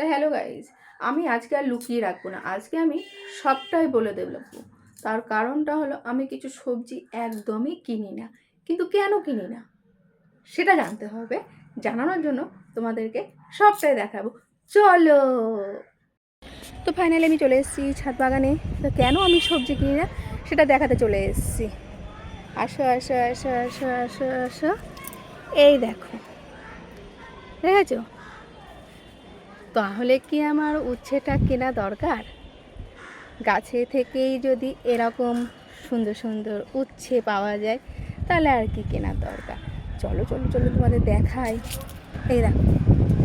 তো hello guys, আমি আজকে আর লুকিয়ে রাখবো না, আজকে আমি সবটাই বলে দেবো। তার কারণটা হলো আমি কিছু সবজি একদমই কিনি না, কিন্তু কেন কিনি না সেটা জানতে হবে। জানানোর জন্য তোমাদেরকে সবটাই দেখাবো, চলো। তো ফাইনালি আমি চলে এসেছি ছাদ বাগানে। তো কেন আমি সবজি কিনি না সেটা দেখাতে চলে এসেছি। আসো আসো আসো আসো আসো আসো, এই দেখো, দেখেছো? তাহলে কি আমার উচ্ছেটা কেনা দরকার? গাছে থেকেই যদি এরকম সুন্দর সুন্দর উচ্ছে পাওয়া যায় তাহলে আর কি কেনার দরকার। চলো চলো চলো তোমাদের দেখাই। এই দেখো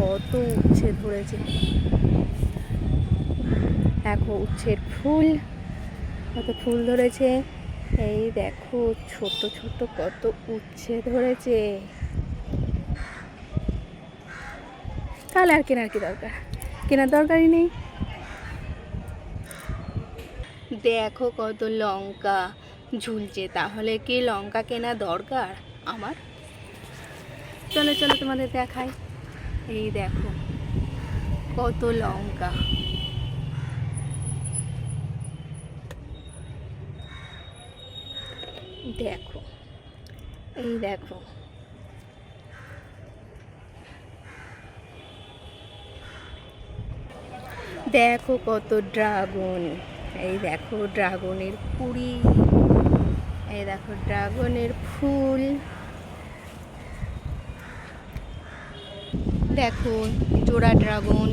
কত উচ্ছে ধরেছে, দেখো উচ্ছের ফুল, কত ফুল ধরেছে। এই দেখো ছোট ছোট কত উচ্ছে ধরেছে, তাহলে আর কেনার কি দরকার? কেনার দরকারই নেই। দেখো কত লঙ্কা ঝুলছে, তাহলে কি লঙ্কা কেনা দরকার আমার? চলো চলো তোমাদের দেখাই। এই দেখো কত লঙ্কা, দেখো এই দেখো দেখো কত ড্রাগন, এই দেখো ড্রাগনের কুড়ি, এই দেখো ড্রাগনের ফুল, দেখো জোড়া ড্রাগন।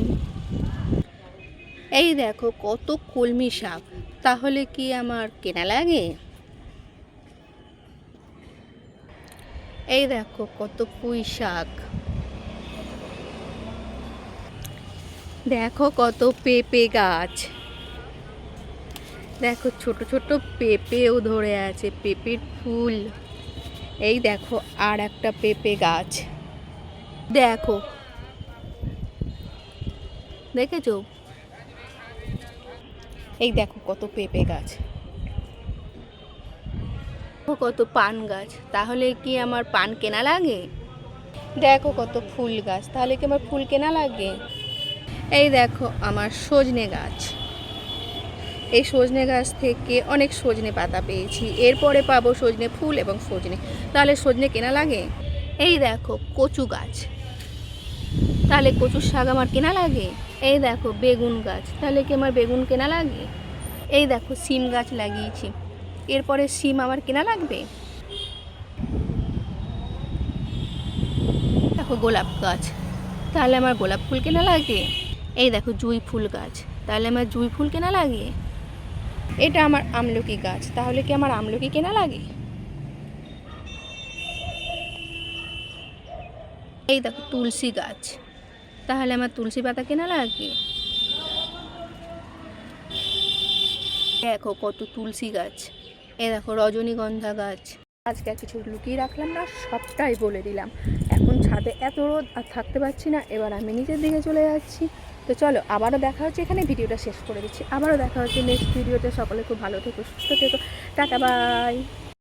এই দেখো কত কলমি শাক, তাহলে কি আমার কেনা লাগে? এই দেখো কত পুঁই শাক, দেখো কত পেঁপে গাছ, দেখো ছোট ছোট পেঁপেও ধরে আছে, পেঁপের ফুল। এই দেখো আর একটা পেঁপে গাছ, দেখো দেখেছো? এই দেখো কত পেঁপে গাছ, কত পান গাছ, তাহলে কি আমার পান কেনা লাগে? দেখো কত ফুল গাছ, তাহলে কি আমার ফুল কেনা লাগে? এই দেখো আমার সজনে গাছ, এই সজনে গাছ থেকে অনেক সজনে পাতা পেয়েছি, এরপরে পাবো সজনে ফুল এবং সজনে, তাহলে সজনে কেনা লাগে? এই দেখো কচু গাছ, তাহলে কচুর শাক আমার কেনা লাগে? এই দেখো বেগুন গাছ, তাহলে কি আমার বেগুন কেনা লাগে? এই দেখো সিম গাছ লাগিয়েছি, এরপরে সিম আমার কেনা লাগবে? দেখো গোলাপ গাছ, তাহলে আমার গোলাপ ফুল কেনা লাগে? এই দেখো জুঁই ফুল গাছ, তাহলে আমার জুঁই ফুল কেনা লাগে? এটা আমার আমলকি গাছ, তাহলে কি আমার আমলকি কেনা লাগে? এই দেখো তুলসী গাছ, তাহলে আমার তুলসী পাতা কেনা লাগে? দেখো কত তুলসী গাছ, এই দেখো রজনীগন্ধা গাছ। আজকে আর কিছু লুকিয়ে রাখলাম না, সবটাই বলে দিলাম। এখন ছাদে এত রোদ আর থাকতে পারছি না, এবার আমি নিচের দিকে চলে যাচ্ছি। তো চলো আবারও দেখা হচ্ছে, এখানে ভিডিওটা শেষ করে দিচ্ছি, আবারও দেখা হচ্ছে নেক্সট ভিডিওতে। সকলে খুব ভালো থেকো, সুস্থ থেকো, টাটা বাই।